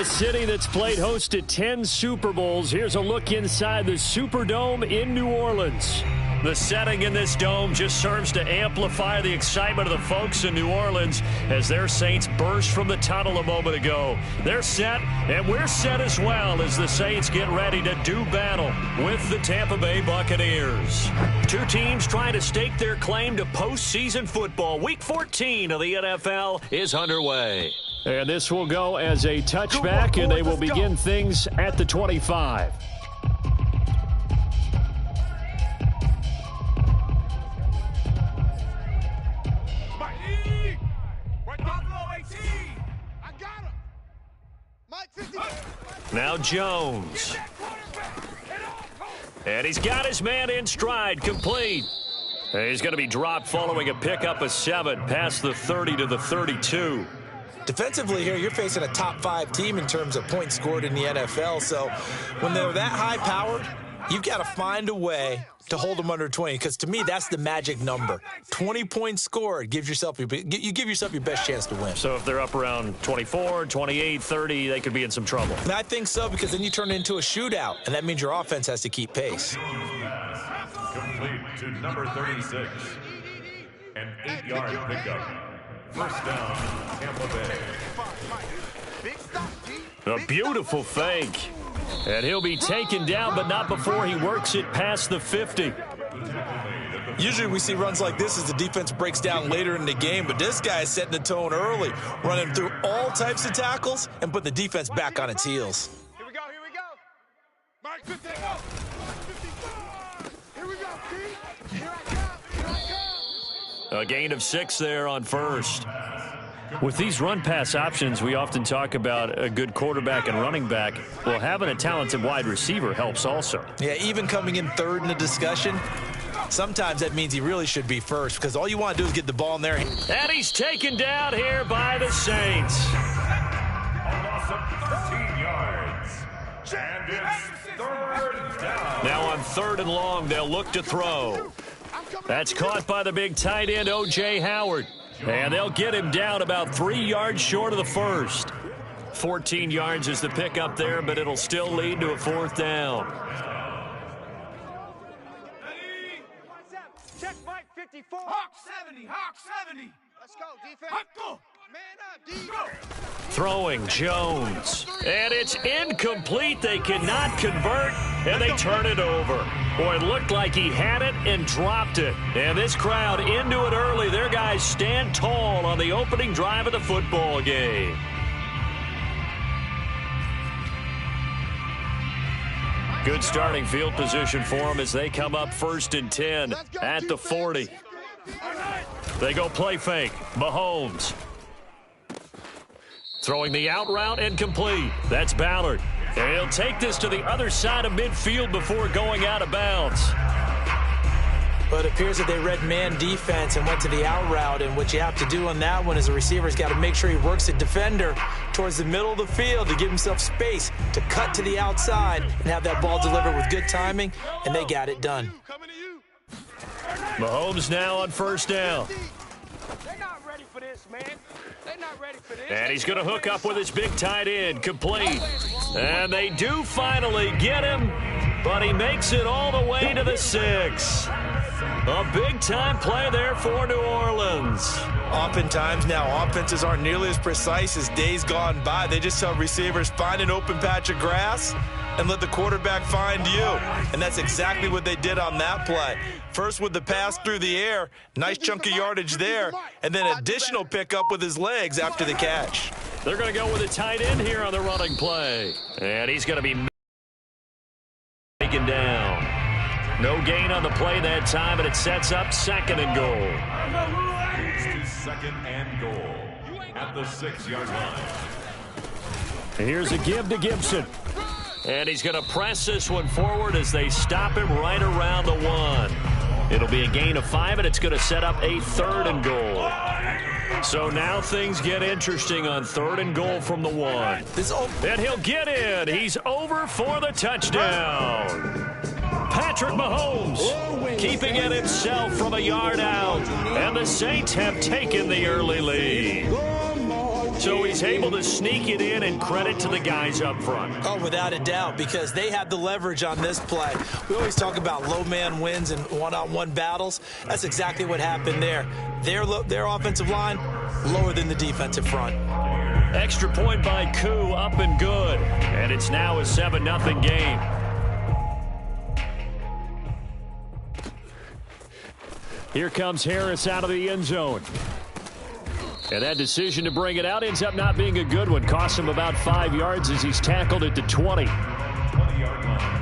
a city that's played host to 10 Super Bowls, here's a look inside the Superdome in New Orleans. The setting in this dome just serves to amplify the excitement of the folks in New Orleans as their Saints burst from the tunnel a moment ago. They're set, and we're set as well as the Saints get ready to do battle with the Tampa Bay Buccaneers. Two teams trying to stake their claim to postseason football. Week 14 of the NFL is underway. And this will go as a touchback, and they will begin things at the 25. Now Jones. And he's got his man in stride, complete. And he's going to be dropped following a pickup of 7 past the 30 to the 32. Defensively here, you're facing a top-5 team in terms of points scored in the NFL. So when they're that high-powered, you've got to find a way to hold them under 20, because to me, that's the magic number. 20 points scored gives yourself you give yourself your best chance to win. So if they're up around 24, 28, 30, they could be in some trouble. And I think so, because then you turn it into a shootout, and that means your offense has to keep pace. Complete to number 36. An 8-yard pickup. First down, Tampa Bay. A beautiful fake. And he'll be taken down, but not before he works it past the 50. Usually we see runs like this as the defense breaks down later in the game, but this guy is setting the tone early, running through all types of tackles and put the defense back on its heels. Here we go, here we go. Mark 50, go. 55. Here we go, Pete. Here I come, here I come. A gain of 6 there on first. With these run-pass options, we often talk about a good quarterback and running back. Well, having a talented wide receiver helps also. Yeah, even coming in third in the discussion, sometimes that means he really should be first, because all you want to do is get the ball in there. And he's taken down here by the Saints. A loss of 13 yards. And it's third down. Now on 3rd and long, they'll look to throw. That's caught by the big tight end, O.J. Howard. And they'll get him down about 3 yards short of the first. 14 yards is the pickup there, but it'll still lead to a 4th down. Check Mike 54. Hawk 70, Hawk 70. Let's go, defense. Hawk, go. Man up, defense. Throwing Jones. And it's incomplete. They cannot convert, and they turn it over. Boy, it looked like he had it and dropped it. And this crowd into it early. Their guys stand tall on the opening drive of the football game. Good starting field position for them as they come up 1st and 10 at the 40. They go play fake. Mahomes. Throwing the out route and complete. That's Ballard. And he'll take this to the other side of midfield before going out of bounds. But it appears that they read man defense and went to the out route. And what you have to do on that one is the receiver's got to make sure he works the defender towards the middle of the field to give himself space to cut to the outside and have that ball delivered with good timing. And they got it done. Mahomes now on 1st down. They're not ready for this, man. They're not ready for this. And he's going to hook up with his big tight end, complete. And they do finally get him, but he makes it all the way to the 6. A big-time play there for New Orleans. Oftentimes now, offenses aren't nearly as precise as days gone by. They just tell receivers, find an open patch of grass and let the quarterback find you. And that's exactly what they did on that play. First with the pass through the air, nice chunk of yardage there, and then additional pickup with his legs after the catch. They're going to go with a tight end here on the running play. And he's going to be taken down. No gain on the play that time, and it sets up 2nd and goal. Moves to 2nd and goal at the 6-yard line. Here's a give to Gibson. And he's going to press this one forward as they stop him right around the 1. It'll be a gain of 5, and it's going to set up a 3rd and goal. So now things get interesting on 3rd and goal from the 1. And he'll get in. He's over for the touchdown. Patrick Mahomes keeping it himself from a yard out. And the Saints have taken the early lead. So he's able to sneak it in, and credit to the guys up front. Oh, without a doubt, because they had the leverage on this play. We always talk about low man wins and one-on-one battles. That's exactly what happened there. Their offensive line, lower than the defensive front. Extra point by Koo, up and good. And it's now a 7-0 game. Here comes Harris out of the end zone. And that decision to bring it out ends up not being a good one. Costs him about 5 yards as he's tackled at the 20. 20-yard line.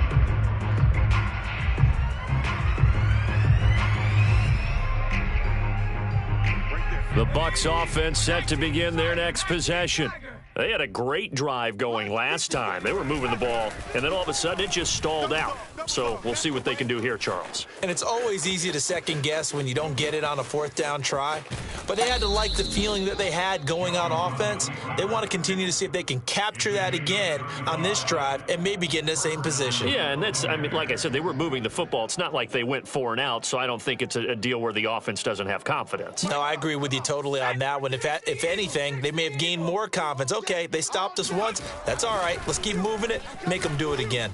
The Bucs offense set to begin their next possession. They had a great drive going last time. They were moving the ball, and then all of a sudden it just stalled out. So we'll see what they can do here, Charles. And it's always easy to second guess when you don't get it on a 4th down try. But they had to like the feeling that they had going on offense. They want to continue to see if they can capture that again on this drive and maybe get in the same position. Yeah, and that's, I mean, like I said, they were moving the football. It's not like they went 4 and out, so I don't think it's a deal where the offense doesn't have confidence. No, I agree with you totally on that one. If anything, they may have gained more confidence. Okay, they stopped us once. That's all right. Let's keep moving it. Make them do it again.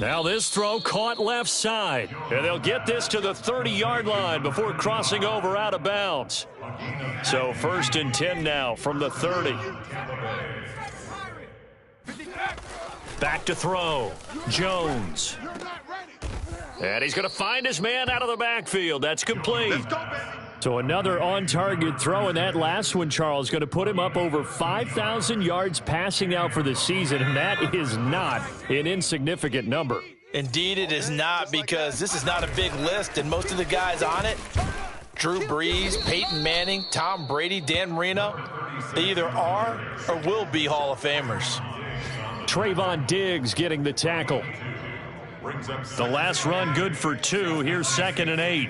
Now this throw caught left side. And they'll get this to the 30-yard line before crossing over out of bounds. So 1st and 10 now from the 30. Back to throw. Jones. And he's going to find his man out of the backfield. That's complete. So another on-target throw, and that last one, Charles, going to put him up over 5,000 yards passing out for the season, and that is not an insignificant number. Indeed it is not, because this is not a big list, and most of the guys on it, Drew Brees, Peyton Manning, Tom Brady, Dan Marino, they either are or will be Hall of Famers. Trayvon Diggs getting the tackle. The last run good for 2. Here's 2nd and 8.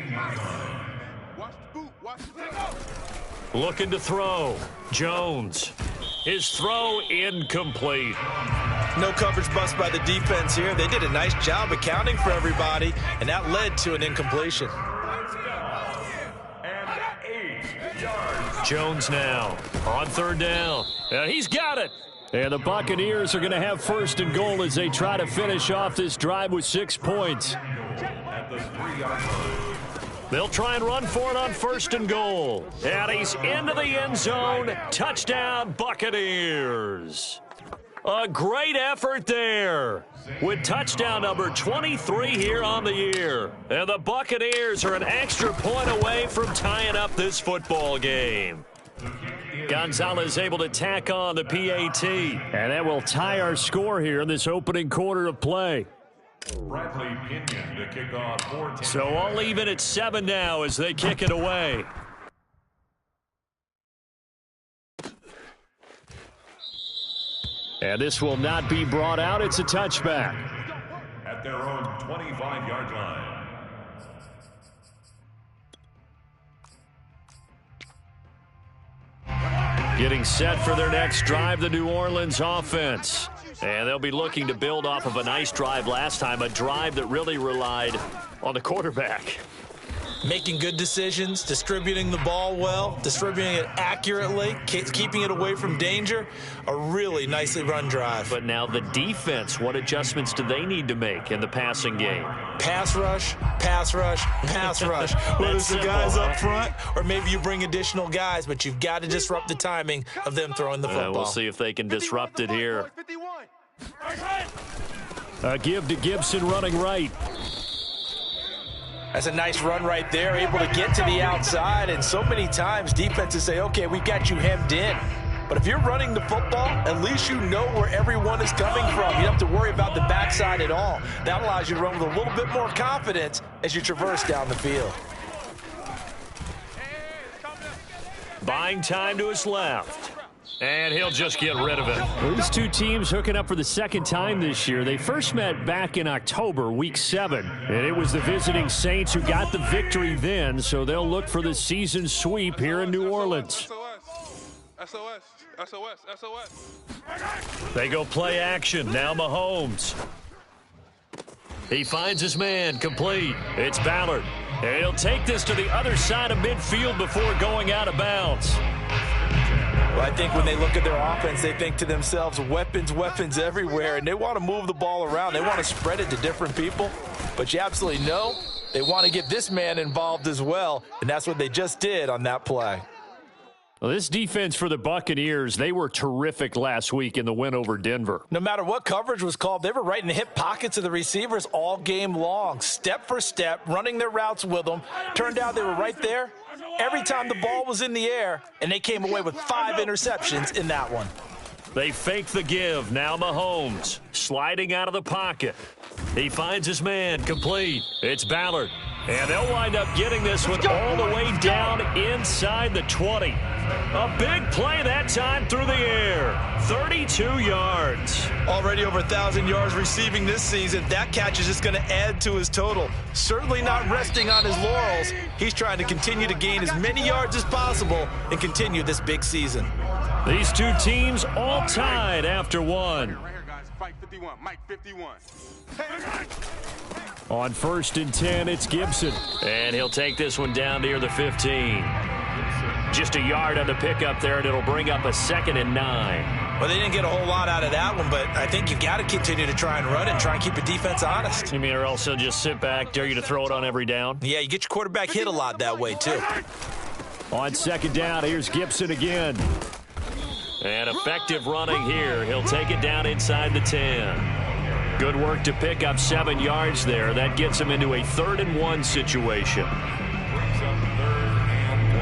Looking to throw. Jones. His throw incomplete. No coverage bust by the defense here. They did a nice job accounting for everybody, and that led to an incompletion. And 8 yards. Jones now on 3rd down. And he's got it. And the Buccaneers are going to have 1st and goal as they try to finish off this drive with 6 points. At the 3-yard line. They'll try and run for it on 1st and goal. And he's into the end zone. Touchdown, Buccaneers. A great effort there with touchdown number 23 here on the year. And the Buccaneers are an extra point away from tying up this football game. Gonzalez able to tack on the PAT. And that will tie our score here in this opening quarter of play. Bradley Pinion to kick off for 10. So all even at 7 now as they kick it away. And this will not be brought out. It's a touchback. At their own 25-yard line. Getting set for their next drive, the New Orleans offense. And they'll be looking to build off of a nice drive last time, a drive that really relied on the quarterback. Making good decisions, distributing the ball well, distributing it accurately, keeping it away from danger. A really nicely run drive. But now the defense, what adjustments do they need to make in the passing game? Pass rush, pass rush, pass rush. Whether it's the guys up front or maybe you bring additional guys, but you've got to disrupt the timing of them throwing the football. We'll see if they can disrupt it here. A give to Gibson running right. That's a nice run right there, able to get to the outside. And so many times defenses say, okay, we've got you hemmed in. But if you're running the football, at least you know where everyone is coming from. You don't have to worry about the backside at all. That allows you to run with a little bit more confidence as you traverse down the field. Buying time to his left. And he'll just get rid of it. These two teams hooking up for the 2nd time this year. They first met back in October, Week 7. And it was the visiting Saints who got the victory then, so they'll look for the season sweep here in New Orleans. SOS, SOS, SOS. They go play action. Now Mahomes. He finds his man, complete. It's Ballard. And he'll take this to the other side of midfield before going out of bounds. Well, I think when they look at their offense, they think to themselves, weapons, weapons everywhere, and they want to move the ball around. They want to spread it to different people, but you absolutely know they want to get this man involved as well, and that's what they just did on that play. Well, this defense for the Buccaneers, they were terrific last week in the win over Denver. No matter what coverage was called, they were right in the hip pockets of the receivers all game long, step for step, running their routes with them. Turned out they were right there every time the ball was in the air, and they came away with 5 interceptions in that one. They fake the give. Now Mahomes sliding out of the pocket. He finds his man complete. It's Ballard. And they'll wind up getting this one all the way down inside the 20. A big play that time through the air. 32 yards. Already over 1,000 yards receiving this season. That catch is just going to add to his total. Certainly not resting on his laurels. He's trying to continue to gain as many yards as possible and continue this big season. These two teams all tied after one. Right here, guys. Fight 51. Mike 51. On 1st and 10, it's Gibson. And he'll take this one down near the 15. Just a yard on the pickup there, and it'll bring up a 2nd and 9. Well, they didn't get a whole lot out of that one, but I think you've got to continue to try and run and try and keep the defense honest. You mean, or else he'll just sit back, dare you to throw it on every down? Yeah, you get your quarterback hit a lot that way, too. On 2nd down, here's Gibson again. And effective running here. He'll take it down inside the 10. Good work to pick up 7 yards there. That gets him into a 3rd and 1 situation. Brings up 3rd and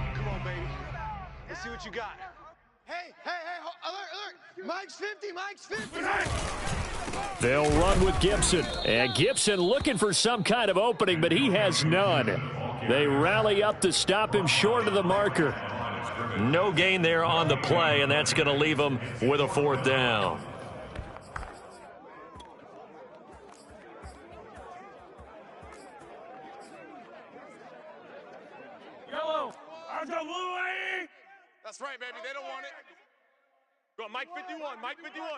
1. Come on, baby. Let's see what you got. Hey, alert. Mike's 50, Mike's 50. They'll run with Gibson. And Gibson looking for some kind of opening, but he has none. They rally up to stop him short of the marker. No gain there on the play, and that's going to leave him with a 4th down. Yellow, I'm the Louis. That's right, baby. They don't want it. Go on, Mike 51, Mike 51.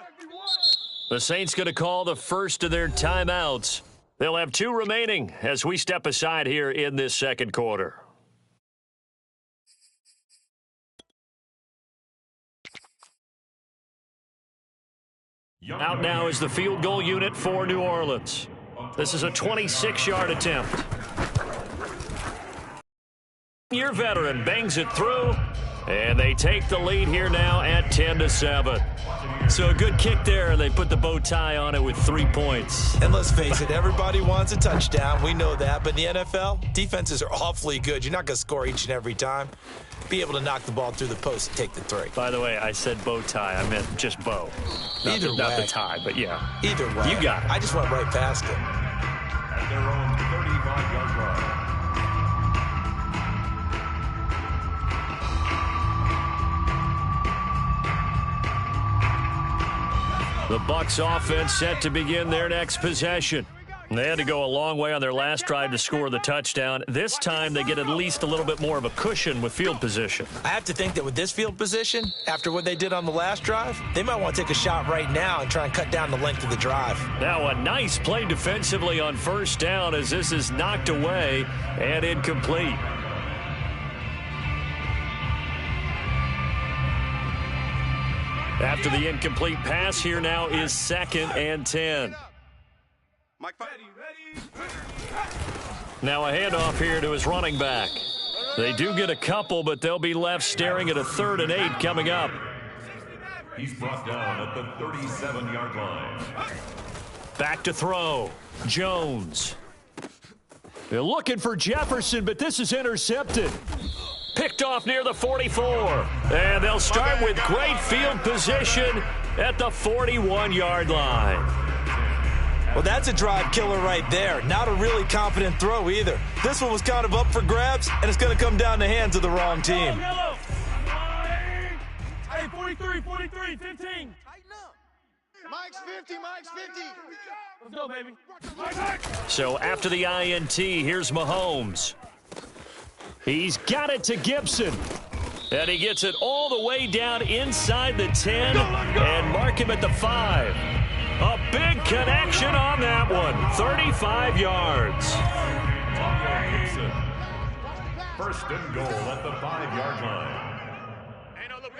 The Saints going to call the first of their timeouts. They'll have 2 remaining as we step aside here in this 2nd quarter. Out now is the field goal unit for New Orleans. This is a 26-yard attempt. Your veteran bangs it through, and they take the lead here now at 10-7. So a good kick there, and they put the bow tie on it with 3 points. And let's face it, everybody wants a touchdown. We know that. But in the NFL, defenses are awfully good. You're not going to score each and every time. Be able to knock the ball through the post and take the 3. By the way, I said bow tie. I meant just bow. Not the tie, but yeah. Either way. You got it. I just went right past it. At their own 35-yard line. The Bucs offense set to begin their next possession. They had to go a long way on their last drive to score the touchdown. This time, they get at least a little bit more of a cushion with field position. I have to think that with this field position, after what they did on the last drive, they might want to take a shot right now and try and cut down the length of the drive. Now, a nice play defensively on 1st down as this is knocked away and incomplete. After the incomplete pass, here now is 2nd and 10. Mike, Now a handoff here to his running back. They do get a couple, but they'll be left staring at a 3rd and 8 coming up. He's brought down at the 37-yard line. Back to throw. Jones. They're looking for Jefferson, but this is intercepted. Picked off near the 44. And they'll start with great field position at the 41-yard line. Well, that's a drive killer right there. Not a really confident throw either. This one was kind of up for grabs, and it's going to come down the hands of the wrong team. Yellow. Hey, 43, 15. Mike's 50, Mike's 50. Let's go, baby. So after the INT, here's Mahomes. He's got it to Gibson. And he gets it all the way down inside the 10 and mark him at the 5. A big connection on that one. 35 yards. First and goal at the 5-yard line. Hey, no, look,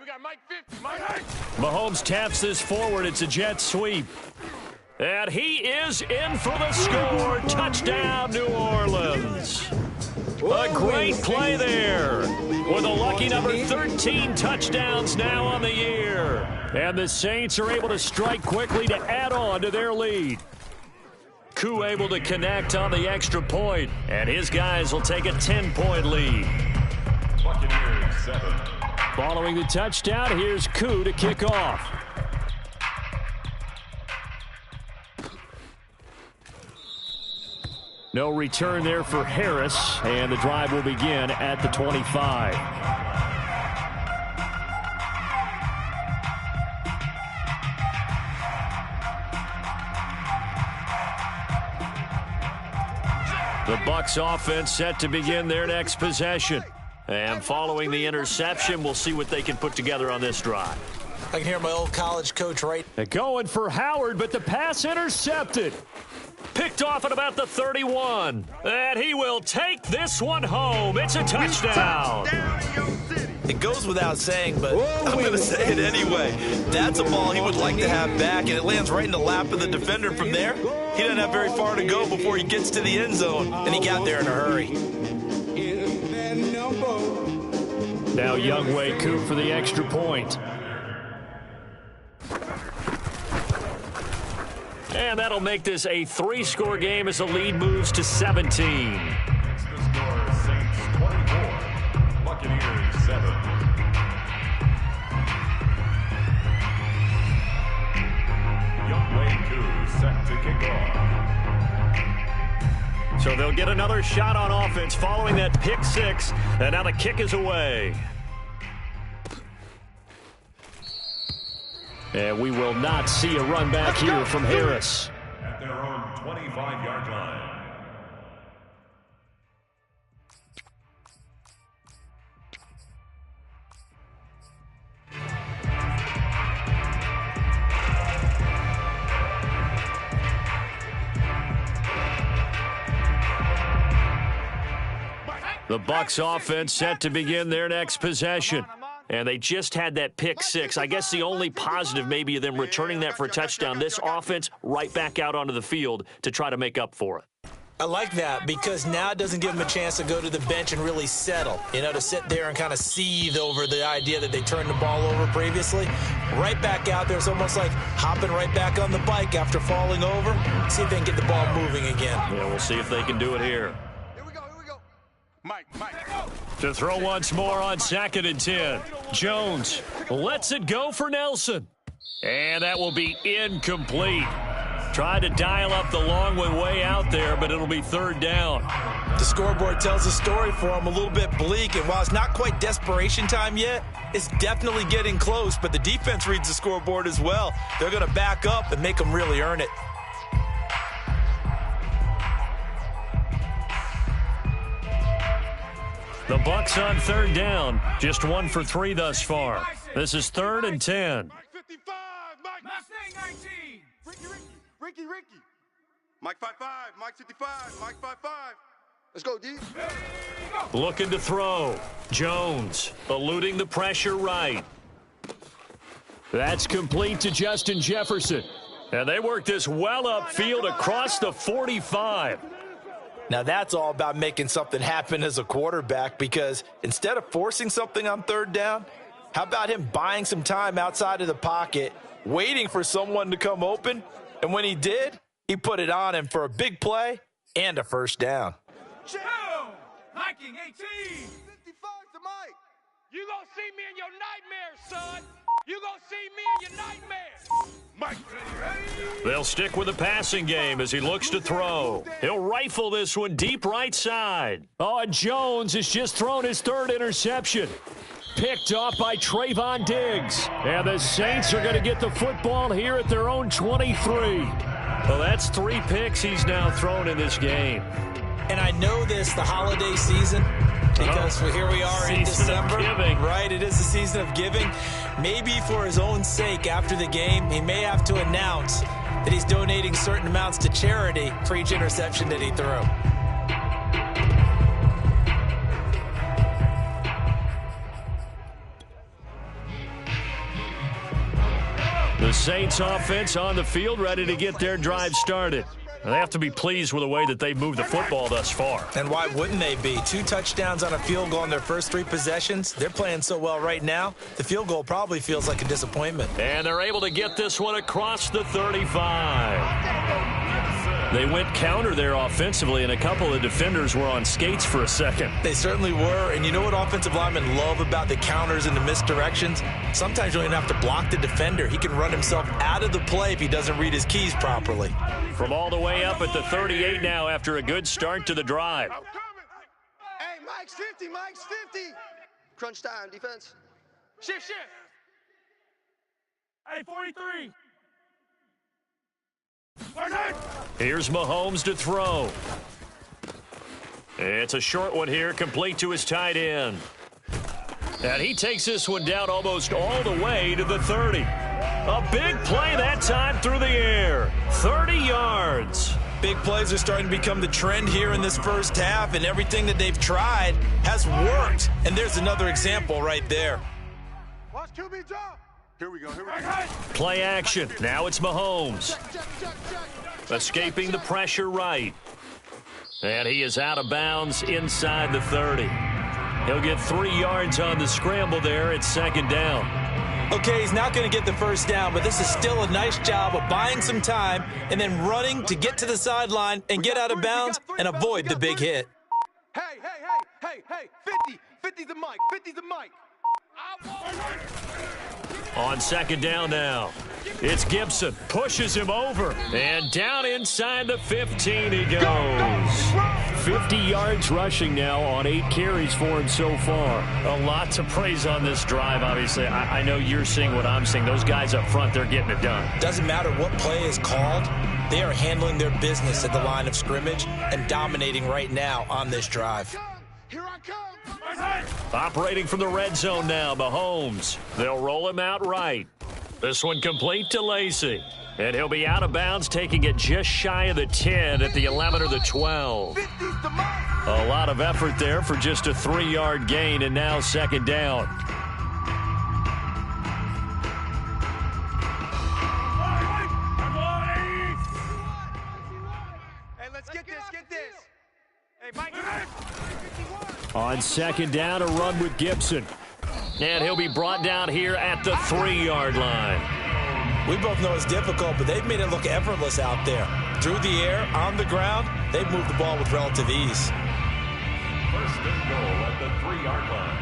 we got Mike 50. Mike 50. Mahomes taps this forward. It's a jet sweep. And he is in for the score. Touchdown, New Orleans. A great play there with a lucky number 13 touchdowns now on the year. And the Saints are able to strike quickly to add on to their lead. Koo able to connect on the extra point, and his guys will take a 10-point lead. Buccaneers 7. Following the touchdown, here's Koo to kick off. No return there for Harris, and the drive will begin at the 25. The Bucs offense set to begin their next possession. And following the interception, we'll see what they can put together on this drive. I can hear my old college coach right. Going for Howard, but the pass intercepted. Picked off at about the 31. And he will take this one home. It's a touchdown. It goes without saying, but I'm going to say it anyway. That's a ball he would like to have back, and it lands right in the lap of the defender from there. He doesn't have very far to go before he gets to the end zone, and he got there in a hurry. Now Younghoe Koo for the extra point. And that'll make this a 3-score game as the lead moves to 17. The score, Saints 24, Buccaneers 7. Younghoe Koo set to kick off. So they'll get another shot on offense following that pick six, and now the kick is away. And we will not see a run back here from Harris. At their own 25-yard line. The Bucs offense set to begin their next possession. And they just had that pick six. I guess the only positive maybe of them returning that for a touchdown. This offense right back out onto the field to try to make up for it. I like that because now it doesn't give them a chance to go to the bench and really settle, to sit there and kind of seethe over the idea that they turned the ball over previously. Right back out there. It's almost like hopping right back on the bike after falling over. See if they can get the ball moving again. Yeah, we'll see if they can do it here. Here we go. Mike. To throw once more on 2nd and 10. Jones lets it go for Nelson. And that will be incomplete. Tried to dial up the long one way out there, but it'll be 3rd down. The scoreboard tells a story for him, a little bit bleak, and while it's not quite desperation time yet, it's definitely getting close, but the defense reads the scoreboard as well. They're going to back up and make them really earn it. The Bucs on 3rd down. Just 1 for 3 thus far. This is 3rd and 10. Mike 55. Mike. Mustang 19. Ricky. Mike 55. Mike 55. Mike 55. Let's go, D. Looking to throw. Jones eluding the pressure right. That's complete to Justin Jefferson. And they work this well upfield across the 45. Now that's all about making something happen as a quarterback, because instead of forcing something on 3rd down, how about him buying some time outside of the pocket, waiting for someone to come open, and when he did, he put it on him for a big play and a 1st down. Hiking 18. 55 to Mike. You gonna see me in your nightmares, son. You gonna see me in your nightmares. Mike. They'll stick with the passing game as he looks to throw. He'll rifle this one deep right side. Oh, and Jones has just thrown his 3rd interception. Picked off by Trayvon Diggs. And the Saints are going to get the football here at their own 23. Well, that's 3 picks he's now thrown in this game. And I know this, the holiday season, because here we are in December. Right, it is the season of giving. Maybe for his own sake after the game, he may have to announce that he's donating certain amounts to charity for each interception that he threw. The Saints offense on the field, ready to get their drive started. They have to be pleased with the way that they've moved the football thus far. And why wouldn't they be? 2 touchdowns on a field goal in their first 3 possessions. They're playing so well right now, the field goal probably feels like a disappointment. And they're able to get this one across the 35. They went counter there offensively, and a couple of defenders were on skates for a second. They certainly were, and you know what offensive linemen love about the counters and the misdirections? Sometimes you don't even have to block the defender. He can run himself out of the play if he doesn't read his keys properly. From all the way up at the 38 now after a good start to the drive. Hey, Mike's 50, Mike's 50. Crunch time, defense. Shift. Hey, 43. Here's Mahomes to throw. It's a short one here, complete to his tight end. And he takes this one down almost all the way to the 30. A big play that time through the air. 30 yards. Big plays are starting to become the trend here in this first half, and everything that they've tried has worked. And there's another example right there. Watch QB drop. Here we go. Play action. Now it's Mahomes. Escaping the pressure right. And he is out of bounds inside the 30. He'll get 3 yards on the scramble there at second down. Okay, he's not going to get the first down, but this is still a nice job of buying some time and then running to get to the sideline and get out of bounds and avoid the big hit. Hey, 50's the mic, 50's the mic. On second down now, it's Gibson. Pushes him over. And down inside the 15 he goes. 50 yards rushing now on 8 carries for him so far. A lot to praise on this drive, obviously. I know you're seeing what I'm seeing. Those guys up front, they're getting it done. Doesn't matter what play is called. They are handling their business at the line of scrimmage and dominating right now on this drive. Here I come. Operating from the red zone now, Mahomes. They'll roll him out right. This one complete to Lacey. And he'll be out of bounds, taking it just shy of the 10 at the 11 or the 12. A lot of effort there for just a 3-yard gain, and now second down. Hey, let's get this. Hey, Mike. On second down, a run with Gibson. And he'll be brought down here at the 3-yard line. We both know it's difficult, but they've made it look effortless out there. Through the air, on the ground, they've moved the ball with relative ease. First and goal at the 3-yard line.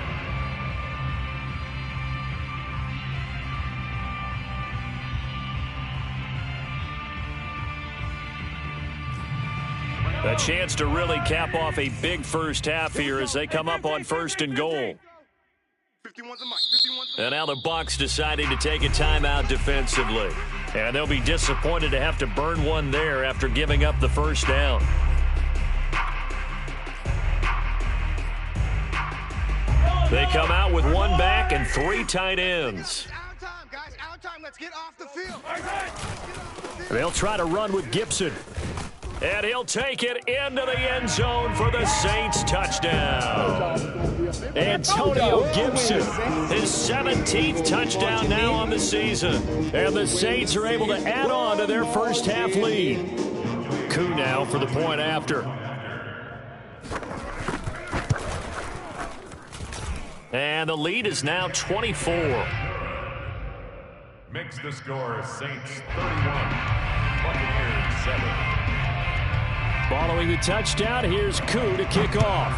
A chance to really cap off a big first half here as they come up on first and goal. And now the Bucs deciding to take a timeout defensively. And they'll be disappointed to have to burn one there after giving up the first down. They come out with one back and 3 tight ends. Out time, guys. Out time. Let's get off the field. They'll try to run with Gibson. And he'll take it into the end zone for the Saints touchdown. Antonio Gibson, his 17th touchdown now on the season. And the Saints are able to add on to their first half lead. Coup now for the point after. And the lead is now 24. Makes the score Saints 31, Buccaneers 7. Following the touchdown, here's Coup to kick off.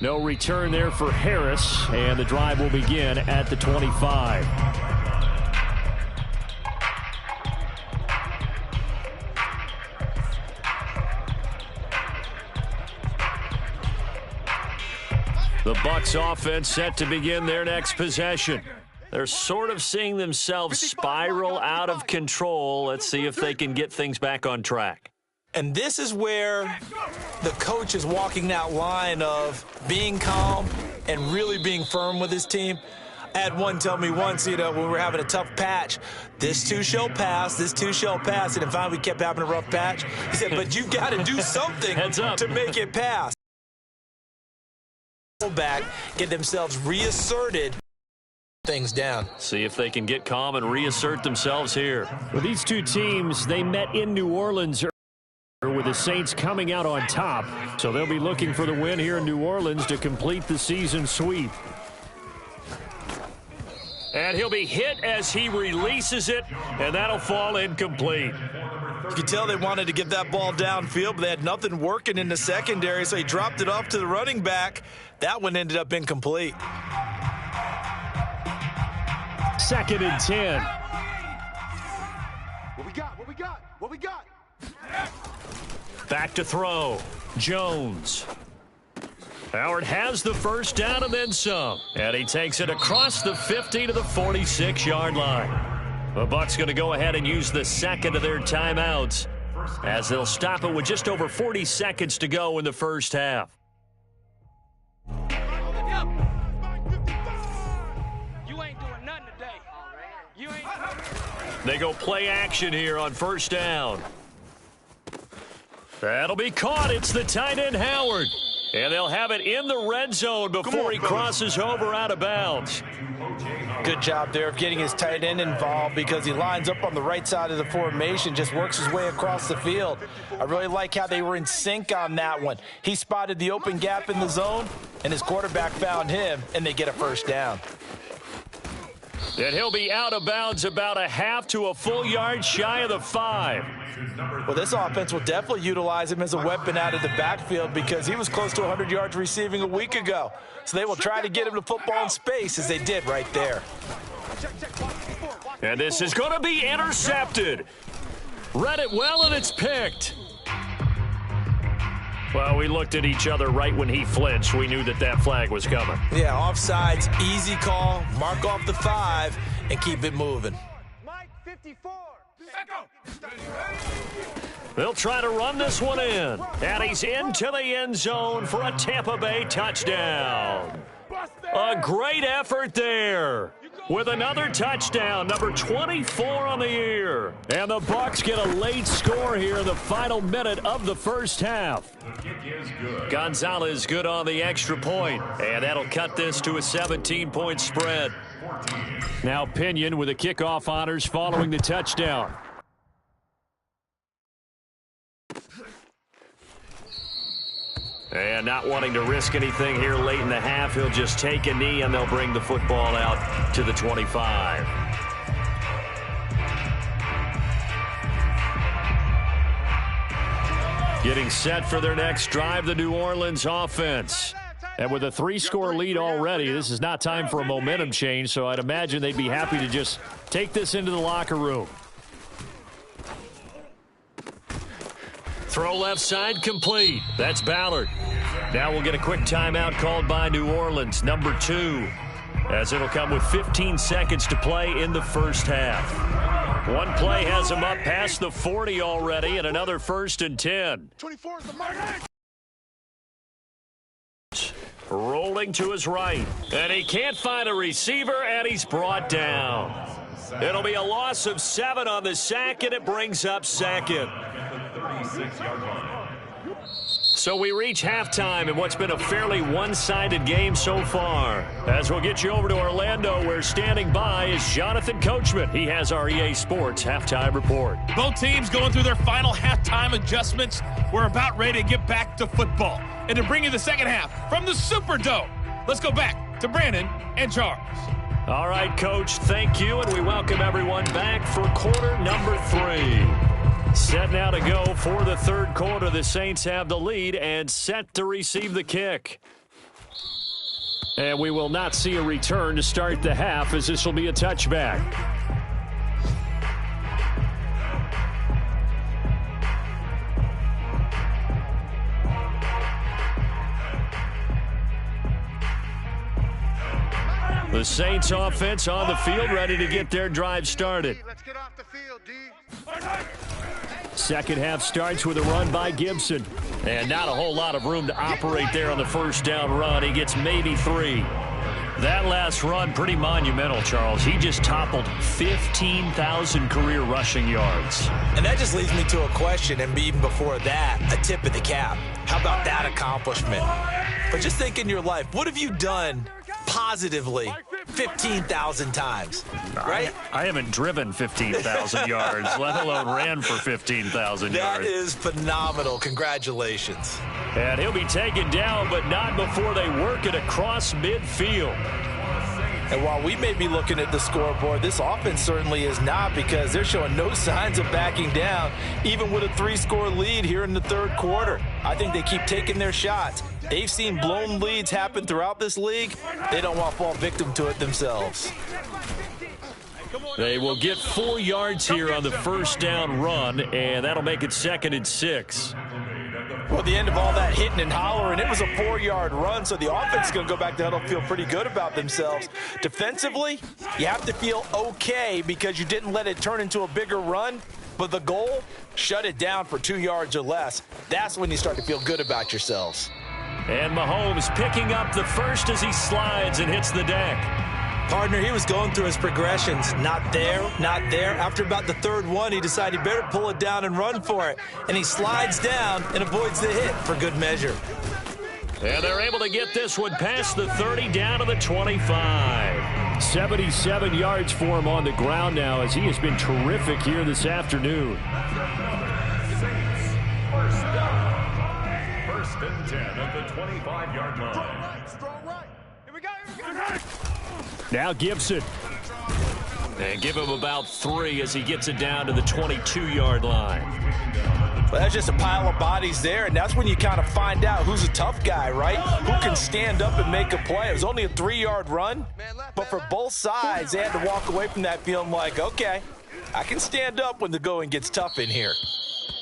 No return there for Harris, and the drive will begin at the 25. The Bucs offense set to begin their next possession. They're sort of seeing themselves spiral out of control. Let's see if they can get things back on track. And this is where the coach is walking that line of being calm and really being firm with his team. I had one tell me once, when we were having a tough patch, this too shall pass, this too shall pass. And finally we kept having a rough patch. He said, but you've got to do something to make it pass. back, get themselves reasserted, things down. See if they can get calm and reassert themselves here. Well, these two teams, they met in New Orleans with the Saints coming out on top. So they'll be looking for the win here in New Orleans to complete the season sweep. And he'll be hit as he releases it, and that'll fall incomplete. You could tell they wanted to get that ball downfield, but they had nothing working in the secondary, so he dropped it off to the running back. That one ended up incomplete. 2nd and 10. What we got? What we got? What we got? Back to throw. Jones. Howard has the first down and then some. And he takes it across the 50 to the 46-yard line. The Bucs going to go ahead and use the second of their timeouts as they'll stop it with just over 40 seconds to go in the first half. You ain't doing nothing today. You ain't. They go play action here on first down. That'll be caught. It's the tight end Howard. And they'll have it in the red zone before he crosses over out of bounds. Good job there of getting his tight end involved because he lines up on the right side of the formation, just works his way across the field. I really like how they were in sync on that one. He spotted the open gap in the zone, and his quarterback found him, and they get a first down. And he'll be out of bounds about a half to a full yard shy of the 5. Well, this offense will definitely utilize him as a weapon out of the backfield because he was close to 100 yards receiving a week ago. So they will try to get him to football in space as they did right there. And this is going to be intercepted. Read it well, and it's picked. Well, we looked at each other right when he flinched. We knew that that flag was coming. Yeah, offsides, easy call, mark off the 5, and keep it moving. Mike 54. They'll try to run this one in. And he's into the end zone for a Tampa Bay touchdown. A great effort there. With another touchdown, number 24 on the year. And the Bucs get a late score here in the final minute of the first half. Gonzalez good on the extra point, and that'll cut this to a 17-point spread. Now Pinion with the kickoff honors following the touchdown. And not wanting to risk anything here late in the half, he'll just take a knee and they'll bring the football out to the 25. Getting set for their next drive, the New Orleans offense. And with a 3-score lead already, this is not time for a momentum change, so I'd imagine they'd be happy to just take this into the locker room. Throw left side complete. That's Ballard. Now we'll get a quick timeout called by New Orleans, number 2, as it'll come with 15 seconds to play in the first half. One play has him up past the 40 already, and another 1st and 10. 24 is the mark. Rolling to his right, and he can't find a receiver, and he's brought down. It'll be a loss of 7 on the sack, and it brings up 2nd. So we reach halftime in what's been a fairly one-sided game so far. As we'll get you over to Orlando, where standing by is Jonathan Coachman. He has our EA Sports halftime report. Both teams going through their final halftime adjustments. We're about ready to get back to football. And to bring you the second half from the Superdome, let's go back to Brandon and Charles. All right, Coach, thank you, and we welcome everyone back for quarter number 3. Set now to go for the third quarter. The Saints have the lead and set to receive the kick. And we will not see a return to start the half, as this will be a touchback. The Saints offense on the field, ready to get their drive started. Let's get off the field, D. Second half starts with a run by Gibson. And not a whole lot of room to operate there on the first down run. He gets maybe 3. That last run, pretty monumental, Charles. He just toppled 15,000 career rushing yards. And that just leads me to a question, and even before that, a tip of the cap. How about that accomplishment? But just think in your life, what have you done positively 15,000 times, right? I haven't driven 15,000 yards, let alone ran for 15,000 yards. That is phenomenal. Congratulations. And he'll be taken down, but not before they work it across midfield. And while we may be looking at the scoreboard, this offense certainly is not, because they're showing no signs of backing down, even with a 3-score lead here in the third quarter. I think they keep taking their shots. They've seen blown leads happen throughout this league. They don't want to fall victim to it themselves. They will get 4 yards here on the first down run, and that'll make it 2nd and 6. Well, at the end of all that hitting and hollering, it was a 4-yard run, so the offense is going to go back to huddle, feel pretty good about themselves. Defensively, you have to feel okay because you didn't let it turn into a bigger run, but the goal, shut it down for 2 yards or less. That's when you start to feel good about yourselves. And Mahomes picking up the first as he slides and hits the deck. Partner, he was going through his progressions. Not there, not there. After about the third one, he decided he better pull it down and run for it. And he slides down and avoids the hit for good measure. And they're able to get this one past the 30 down to the 25. 77 yards for him on the ground now, as he has been terrific here this afternoon. First down. First and 10 at the 25-yard line. Strong right. Here we go. Here we go. Now Gibson. And give him about 3 as he gets it down to the 22-yard line. Well, that's just a pile of bodies there, and that's when you kind of find out who's a tough guy, right? Who can stand up and make a play. It was only a 3-yard run, but for both sides, they had to walk away from that feeling like, okay, I can stand up when the going gets tough in here.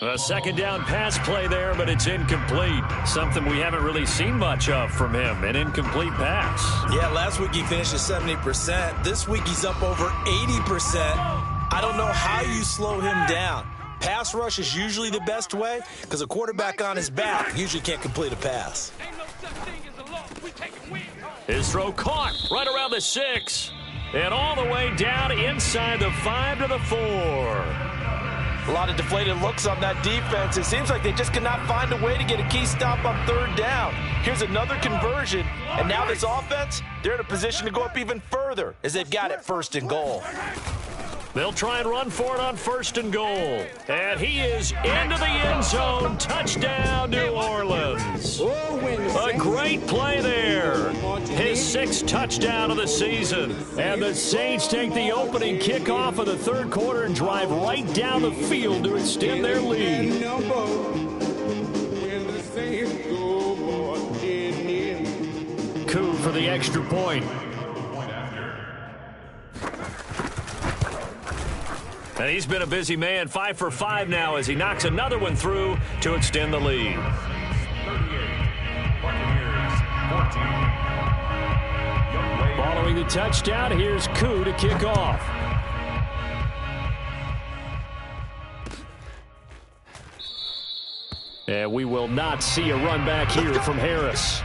A second down pass play there, but it's incomplete. Something we haven't really seen much of from him, an incomplete pass. Yeah, last week he finished at 70%. This week he's up over 80%. I don't know how you slow him down. Pass rush is usually the best way because a quarterback on his back usually can't complete a pass. His throw caught right around the 6. And all the way down inside the 5 to the 4. A lot of deflated looks on that defense. It seems like they just cannot find a way to get a key stop on third down. Here's another conversion, and now this offense, they're in a position to go up even further as they've got it 1st and goal. They'll try and run for it on 1st and goal. And he is into the end zone. Touchdown, New Orleans. A great play there. His 6th touchdown of the season. And the Saints take the opening kickoff of the third quarter and drive right down the field to extend their lead. Coup for the extra point. And he's been a busy man, 5 for 5 now as he knocks another one through to extend the lead. 38, Buccaneers, 14. Following the touchdown, here's Coup to kick off. And we will not see a run back here from Harris.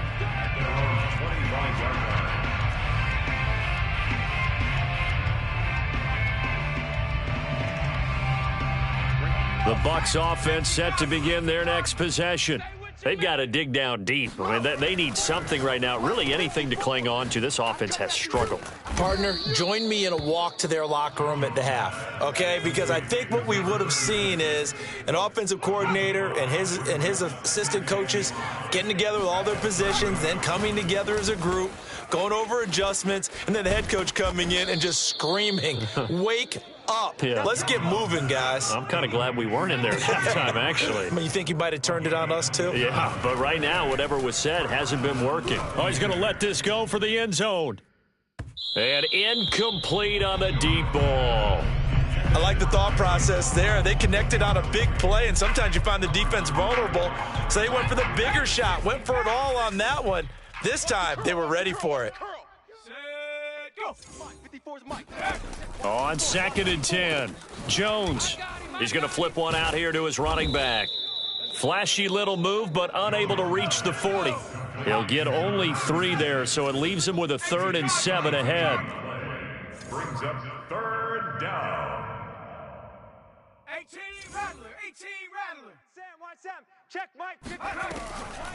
The Bucs offense set to begin their next possession. They've got to dig down deep. I mean, they need something right now, really anything to cling on to. This offense has struggled. Partner, join me in a walk to their locker room at the half, okay? Because I think what we would have seen is an offensive coordinator and his assistant coaches getting together with all their positions, then coming together as a group, going over adjustments, and then the head coach coming in and just screaming, wake up. Yeah. Let's get moving, guys. I'm kind of glad we weren't in there at halftime, actually. I mean, you think he might have turned it on us, too? Yeah, but right now, whatever was said hasn't been working. Oh, he's going to let this go for the end zone. And incomplete on the deep ball. I like the thought process there. They connected on a big play, and sometimes you find the defense vulnerable. So they went for the bigger shot, went for it all on that one. This time, they were ready for it. On 2nd and 10, Jones. He's going to flip one out here to his running back. Flashy little move, but unable to reach the 40. He'll get only 3 there, so it leaves him with a 3rd and 7 ahead. Brings up 3rd down. Sam, watch Sam. Check Mike.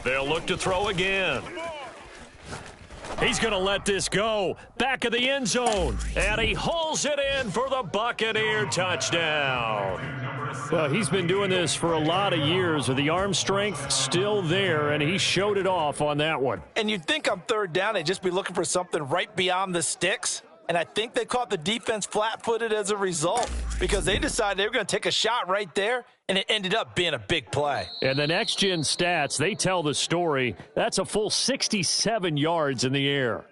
They'll look to throw again. He's going to let this go. Back of the end zone. And he hauls it in for the Buccaneer touchdown. Well, he's been doing this for a lot of years with the arm strength still there, and he showed it off on that one. And you'd think on third down they'd just be looking for something right beyond the sticks. And I think they caught the defense flat-footed as a result because they decided they were going to take a shot right there, and it ended up being a big play. And the next-gen stats, they tell the story. That's a full 67 yards in the air.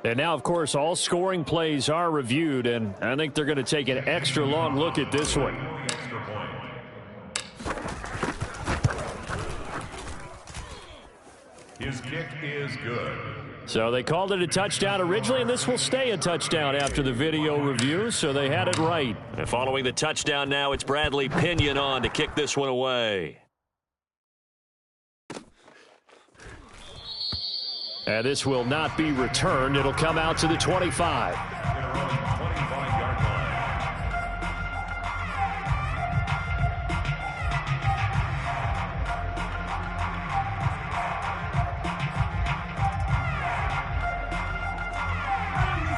And now, of course, all scoring plays are reviewed, and I think they're going to take an extra long look at this one. His kick is good. So they called it a touchdown originally, and this will stay a touchdown after the video review, so they had it right. And following the touchdown now, it's Bradley Pinion on to kick this one away. And this will not be returned. It'll come out to the 25.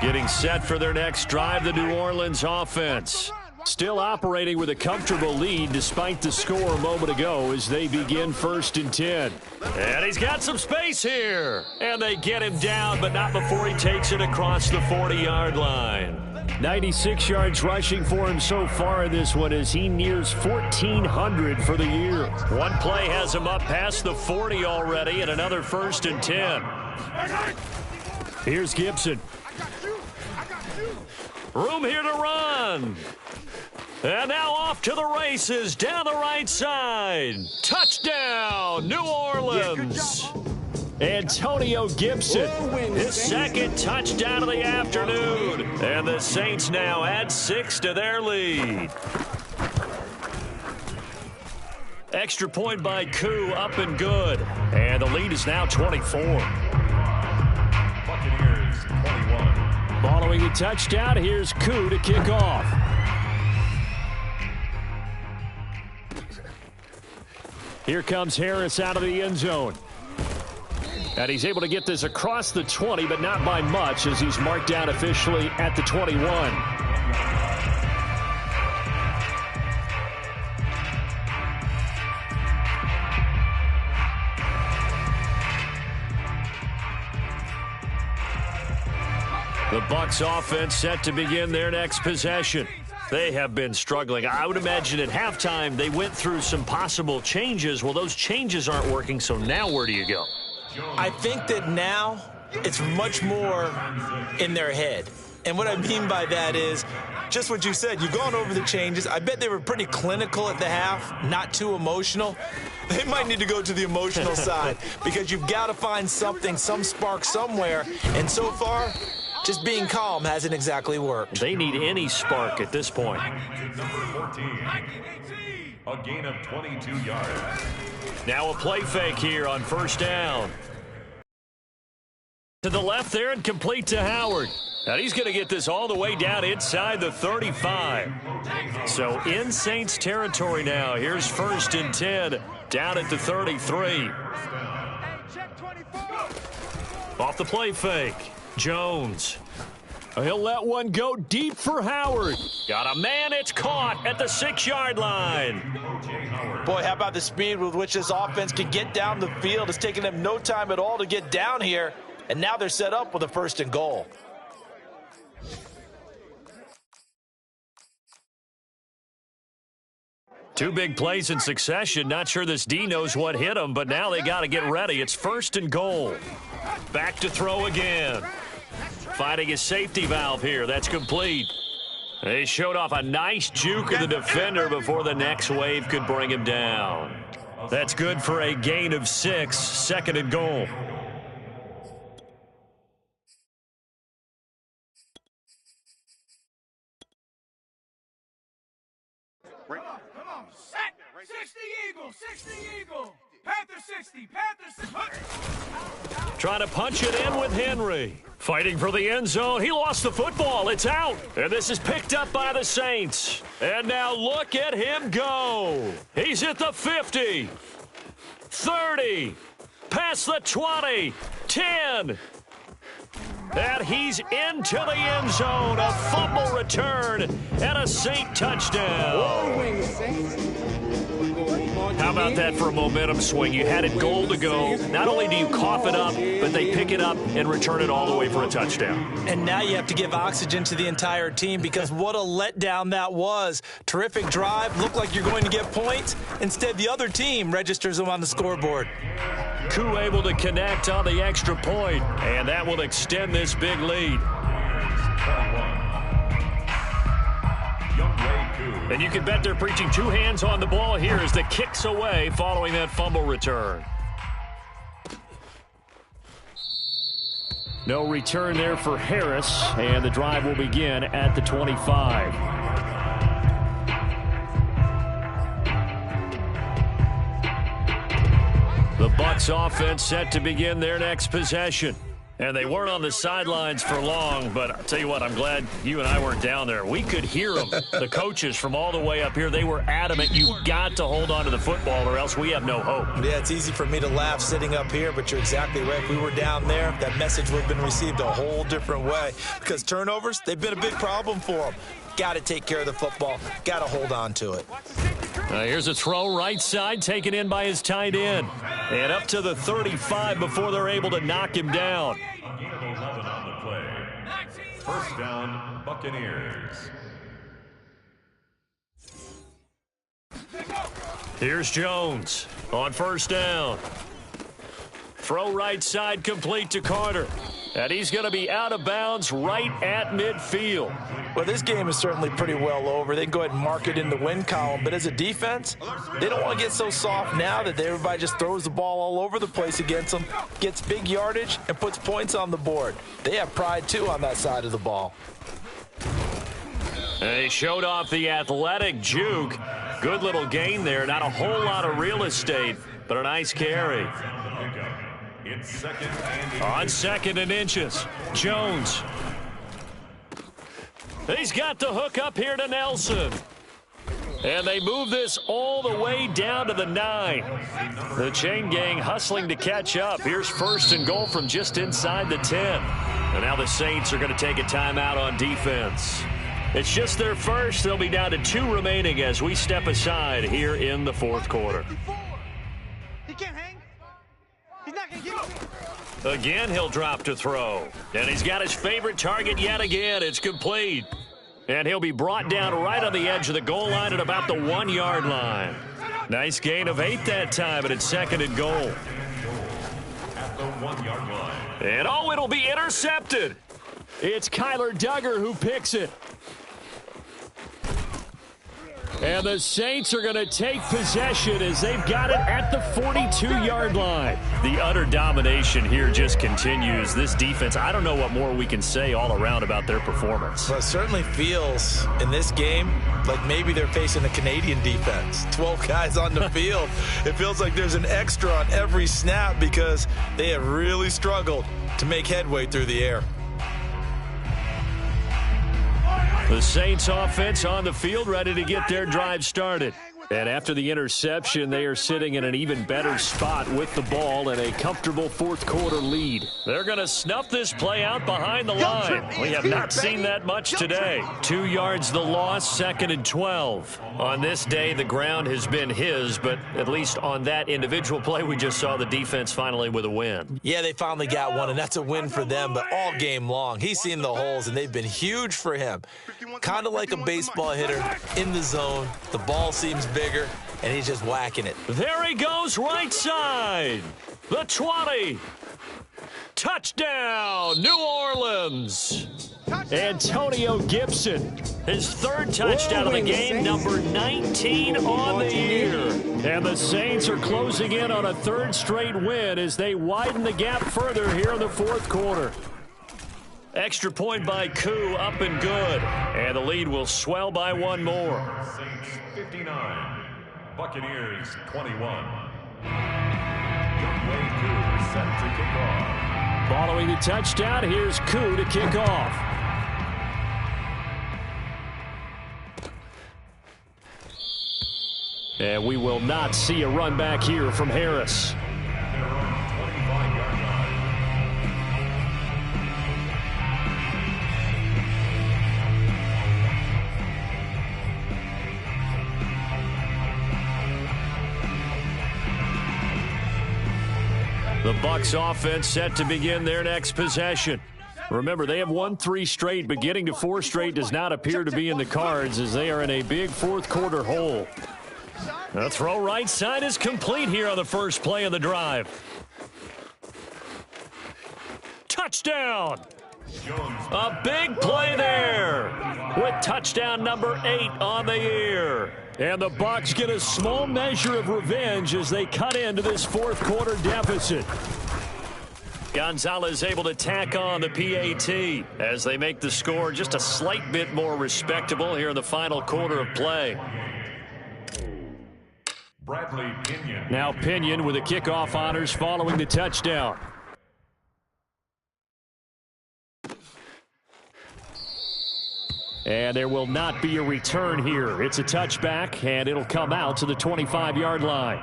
Getting set for their next drive, the New Orleans offense. Still operating with a comfortable lead despite the score a moment ago as they begin 1st and 10. And he's got some space here. And they get him down, but not before he takes it across the 40-yard line. 96 yards rushing for him so far in this one as he nears 1,400 for the year. One play has him up past the 40 already and another 1st and 10. Here's Gibson. Room here to run. And now off to the races down the right side. Touchdown, New Orleans. Antonio Gibson, his second touchdown of the afternoon. And the Saints now add 6 to their lead. Extra point by Koo, up and good. And the lead is now 24. Buccaneers 21. Following a touchdown, here's Koo to kick off. Here comes Harris out of the end zone. And he's able to get this across the 20, but not by much as he's marked down officially at the 21. The Bucs offense set to begin their next possession. They have been struggling. I would imagine at halftime they went through some possible changes. Well, those changes aren't working, so now where do you go? I think that now it's much more in their head. And what I mean by that is just what you said. You've gone over the changes. I bet they were pretty clinical at the half, not too emotional. They might need to go to the emotional side because you've got to find something, some spark somewhere. And so far, just being calm hasn't exactly worked. They need any spark at this point. Number 14. A gain of 22 yards. Now a play fake here on 1st down. To the left there and complete to Howard. And he's going to get this all the way down inside the 35. So in Saints territory now. Here's 1st and 10 down at the 33. Off the play fake. Jones. He'll let one go deep for Howard. Got a man, it's caught at the 6-yard line. Boy, how about the speed with which this offense can get down the field? It's taken them no time at all to get down here, and now they're set up with a 1st and goal. Two big plays in succession. Not sure this D knows what hit him, but now they got to get ready. It's 1st and goal. Back to throw again. Finding his safety valve here. That's complete. They showed off a nice juke of the defender before the next wave could bring him down. That's good for a gain of 6. 2nd and goal. Come on, set. 60 Eagle, 60 Eagle. Panther 60. Panther 60. Trying to punch it in with Henry. Fighting for the end zone. He lost the football. It's out. And this is picked up by the Saints. And now look at him go. He's at the 50. 30. Past the 20. 10. And he's into the end zone. A fumble return and a Saint touchdown. How about that for a momentum swing? You had it goal to go. Not only do you cough it up, but they pick it up and return it all the way for a touchdown. And now you have to give oxygen to the entire team because what a letdown that was. Terrific drive. Looked like you're going to get points. Instead, the other team registers them on the scoreboard. Koo able to connect on the extra point, and that will extend this big lead. And you can bet they're preaching two hands on the ball here as the kick's away following that fumble return. No return there for Harris, and the drive will begin at the 25. The Bucs offense set to begin their next possession. And they weren't on the sidelines for long, but I'll tell you what, I'm glad you and I weren't down there. We could hear them, the coaches from all the way up here. They were adamant, you've got to hold on to the football or else we have no hope. Yeah, it's easy for me to laugh sitting up here, but you're exactly right. If we were down there, that message would have been received a whole different way because turnovers, they've been a big problem for them. Got to take care of the football. Got to hold on to it. Here's a throw right side taken in by his tight end. And up to the 35 before they're able to knock him down. First down, Buccaneers. Here's Jones on first down. Throw right side complete to Carter. And he's going to be out of bounds right at midfield. Well, this game is certainly pretty well over. They can go ahead and mark it in the win column. But as a defense, they don't want to get so soft now that everybody just throws the ball all over the place against them, gets big yardage, and puts points on the board. They have pride, too, on that side of the ball. They showed off the athletic juke. Good little gain there. Not a whole lot of real estate, but a nice carry. On second and inches, Jones. He's got the hook up here to Nelson. And they move this all the way down to the 9. The chain gang hustling to catch up. Here's first and goal from just inside the 10. And now the Saints are going to take a timeout on defense. It's just their first. They'll be down to 2 remaining as we step aside here in the fourth quarter. He can't hang. He's not going to give it. Again, he'll drop to throw. And he's got his favorite target yet again. It's complete. And he'll be brought down right on the edge of the goal line at about the 1-yard line. Nice gain of 8 that time, and it's second and goal. At the 1-yard line. And oh, it'll be intercepted. It's Kyler Duggar who picks it. And the Saints are going to take possession as they've got it at the 42-yard line. The utter domination here just continues. This defense, I don't know what more we can say all around about their performance. Well, it certainly feels in this game like maybe they're facing a Canadian defense. 12 guys on the field. It feels like there's an extra on every snap because they have really struggled to make headway through the air. The Saints offense on the field ready to get their drive started. And after the interception, they are sitting in an even better spot with the ball and a comfortable fourth quarter lead. They're going to snuff this play out behind the line. We have not seen that much today. 2 yards the loss, second and 12. On this day, the ground has been his, but at least on that individual play, we just saw the defense finally with a win. Yeah, they finally got one, and that's a win for them, but all game long, he's seen the holes, and they've been huge for him. Kind of like a baseball hitter in the zone. The ball seems bigger, and he's just whacking it. There he goes, right side. The 20. Touchdown, New Orleans. Antonio Gibson, his third touchdown of the game, number 19 on the year. And the Saints are closing in on a third straight win as they widen the gap further here in the fourth quarter. Extra point by Koo, up and good. And the lead will swell by one more. Saints 59, Buccaneers 21. Set to kick off. Following the touchdown, here's Koo to kick off. And we will not see a run back here from Harris. The Bucs offense set to begin their next possession. Remember, they have won 3 straight, but getting to 4 straight does not appear to be in the cards as they are in a big fourth-quarter hole. The throw right side is complete here on the first play of the drive. Touchdown! A big play there with touchdown number 8 on the year. And the Bucs get a small measure of revenge as they cut into this fourth-quarter deficit. Gonzalez able to tack on the PAT as they make the score just a slight bit more respectable here in the final quarter of play. Bradley Pinion. Now Pinion with the kickoff honors following the touchdown. And there will not be a return here. It's a touchback, and it'll come out to the 25-yard line.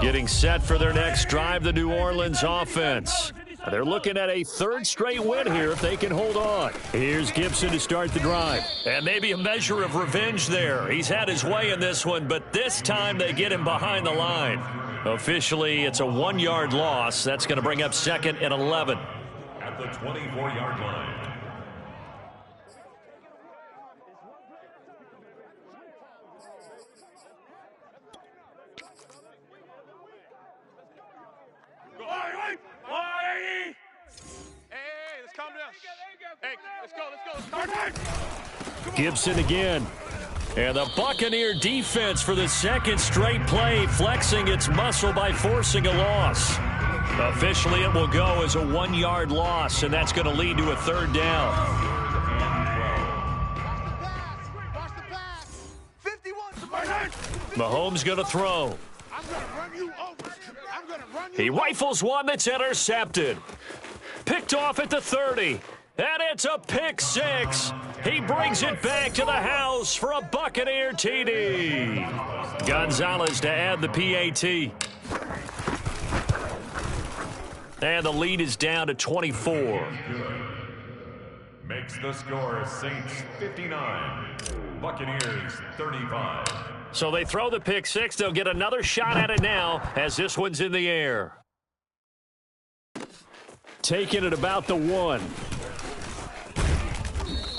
Getting set for their next drive, the New Orleans offense. They're looking at a 3rd straight win here if they can hold on. Here's Gibson to start the drive. And maybe a measure of revenge there. He's had his way in this one, but this time they get him behind the line. Officially, it's a 1-yard loss. That's going to bring up 2nd and 11. At the 24-yard line. Let's calm down. Hey, let's go. Gibson again. And the Buccaneer defense for the 2nd straight play, flexing its muscle by forcing a loss. Officially, it will go as a 1-yard loss, and that's going to lead to a 3rd down. Mahomes going to throw. He rifles one that's intercepted. Picked off at the 30. And it's a pick 6. He brings it back to the house for a Buccaneer TD. Gonzalez to add the PAT. And the lead is down to 24. Makes the score Saints 59, Buccaneers 35. So they throw the pick 6. They'll get another shot at it now as this one's in the air. Taking it about the 1.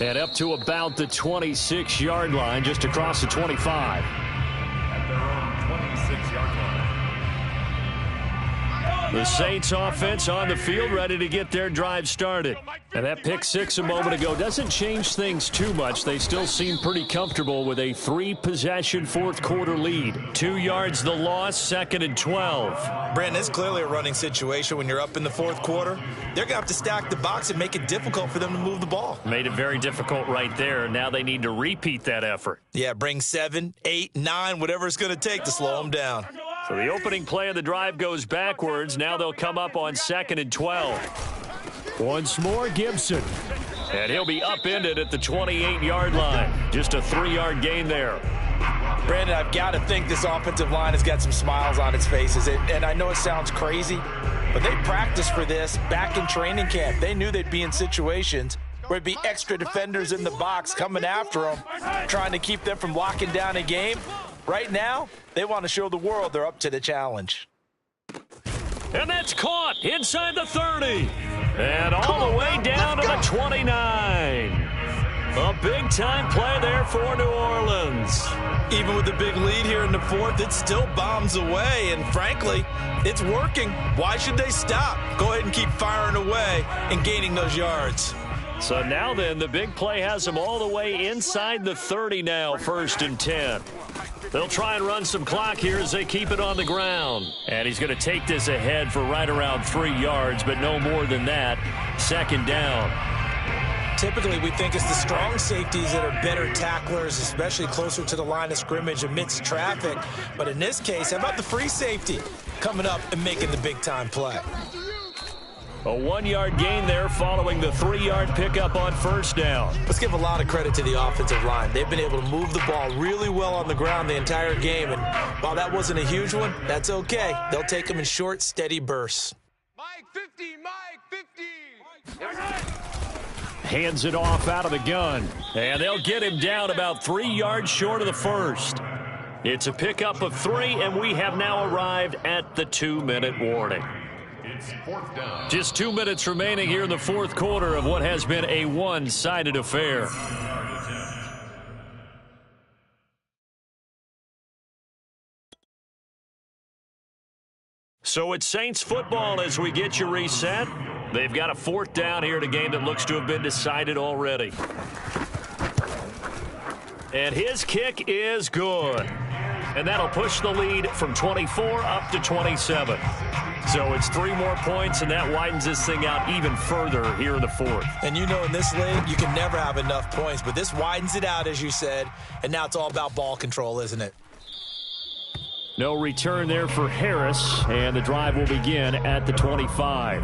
And up to about the 26-yard line, just across the 25. At their own 26-yard line. The Saints offense on the field ready to get their drive started. And that pick 6 a moment ago doesn't change things too much. They still seem pretty comfortable with a 3-possession fourth-quarter lead. 2 yards the loss, 2nd and 12. Brandon, it's clearly a running situation when you're up in the fourth quarter. They're going to have to stack the box and make it difficult for them to move the ball. Made it very difficult right there. Now they need to repeat that effort. Yeah, bring 7, 8, 9, whatever it's going to take to slow them down. So the opening play of the drive goes backwards. Now they'll come up on 2nd and 12. Once more, Gibson. And he'll be upended at the 28-yard line. Just a 3-yard gain there. Brandon, I've got to think this offensive line has got some smiles on its faces. And I know it sounds crazy, but they practiced for this back in training camp. They knew they'd be in situations where it'd be extra defenders in the box coming after them, trying to keep them from locking down a game. Right now, they want to show the world they're up to the challenge. And that's caught inside the 30. And all the way down to the 29. A big-time play there for New Orleans. Even with the big lead here in the fourth, it still bombs away. And frankly, it's working. Why should they stop? Go ahead and keep firing away and gaining those yards. So now then, the big play has them all the way inside the 30 now, 1st and 10. They'll try and run some clock here as they keep it on the ground. And he's going to take this ahead for right around 3 yards, but no more than that. 2nd down. typically we think it's the strong safeties that are better tacklers, especially closer to the line of scrimmage amidst traffic. But in this case, how about the free safety coming up and making the big-time play? A 1-yard gain there following the 3-yard pickup on first down. Let's give a lot of credit to the offensive line. They've been able to move the ball really well on the ground the entire game. And while that wasn't a huge one, that's okay. They'll take them in short, steady bursts. Mike 50, Mike 50. Hands it off out of the gun. And they'll get him down about 3 yards short of the first. It's a pickup of 3, and we have now arrived at the 2-minute warning. It's fourth down. Just 2 minutes remaining here in the fourth quarter of what has been a one-sided affair. So it's Saints football as we get you reset. They've got a fourth down here in a game that looks to have been decided already. And his kick is good. And that'll push the lead from 24 up to 27. So it's 3 more points, and that widens this thing out even further here in the fourth. And you know in this league, you can never have enough points, but this widens it out, as you said, and now it's all about ball control, isn't it? No return there for Harris, and the drive will begin at the 25.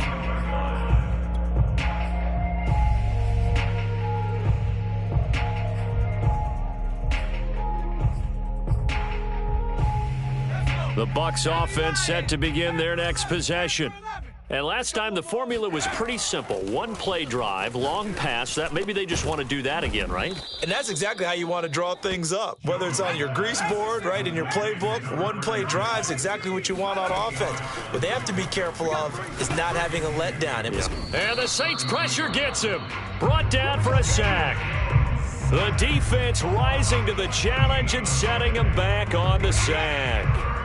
The Bucs offense set to begin their next possession. And last time the formula was pretty simple. 1-play drive, long pass. That maybe they just want to do that again, right? And that's exactly how you want to draw things up. Whether it's on your grease board, right, in your playbook, 1-play drive's exactly what you want on offense. What they have to be careful of is not having a letdown. And the Saints pressure gets him. Brought down for a sack. The defense rising to the challenge and setting him back on the sack.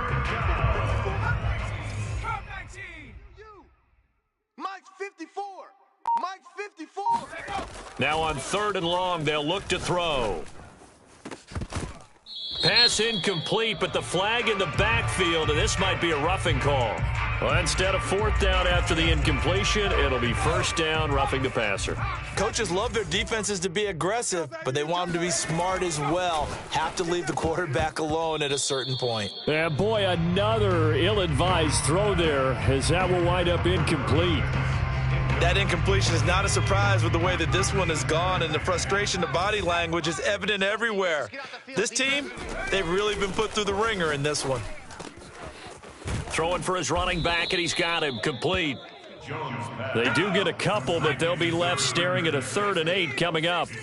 Mike 54. Mike 54. Now on 3rd and long, they'll look to throw. Pass incomplete, but the flag in the backfield, and this might be a roughing call. Well, instead of 4th down after the incompletion, it'll be 1st down, roughing the passer. Coaches love their defenses to be aggressive, but they want them to be smart as well. Have to leave the quarterback alone at a certain point. And boy, another ill-advised throw there, as that will wind up incomplete. That incompletion is not a surprise with the way that this one has gone, and the frustration, the body language is evident everywhere. This team, they've really been put through the ringer in this one. Throwing for his running back, and he's got him complete. They do get a couple, but they'll be left staring at a 3rd and 8 coming up. 2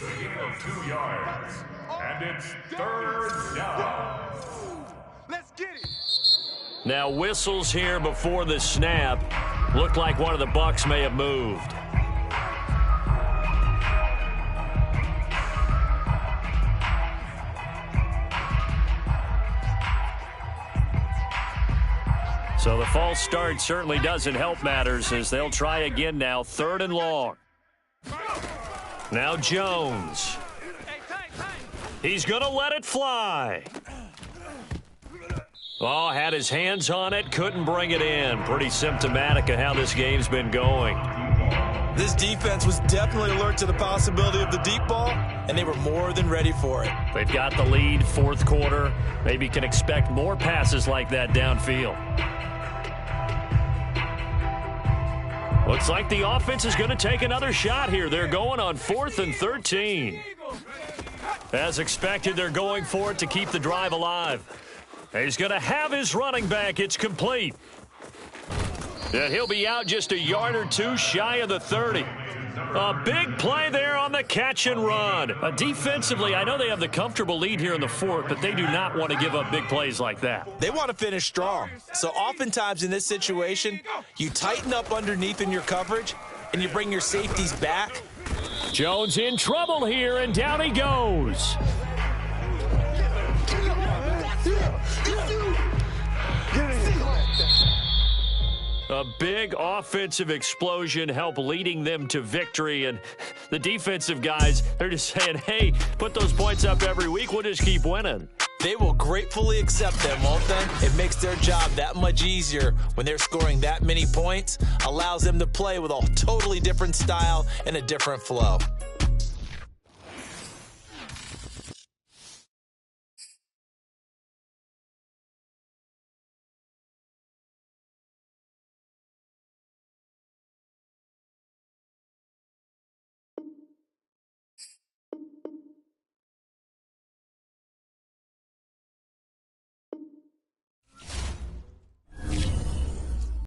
yards, and it's 3rd down. Let's get it. Now whistles here before the snap. Looked like one of the Bucs may have moved. So the false start certainly doesn't help matters as they'll try again now. 3rd and long. Now Jones. He's going to let it fly. Oh, had his hands on it, couldn't bring it in. Pretty symptomatic of how this game's been going. This defense was definitely alert to the possibility of the deep ball, and they were more than ready for it. They've got the lead, 4th quarter. Maybe can expect more passes like that downfield. Looks like the offense is going to take another shot here. They're going on 4th and 13. As expected, they're going for it to keep the drive alive. He's going to have his running back. It's complete. And he'll be out just a yard or 2 shy of the 30. A big play there on the catch and run. Defensively, I know they have the comfortable lead here in the 4th, but they do not want to give up big plays like that. They want to finish strong. So oftentimes in this situation, you tighten up underneath in your coverage, and you bring your safeties back. Jones in trouble here, and down he goes. A big offensive explosion helped leading them to victory, and the defensive guys, they're just saying, hey, put those points up every week, we'll just keep winning. They will gratefully accept them, won't they? It makes their job that much easier when they're scoring that many points, allows them to play with a totally different style and a different flow.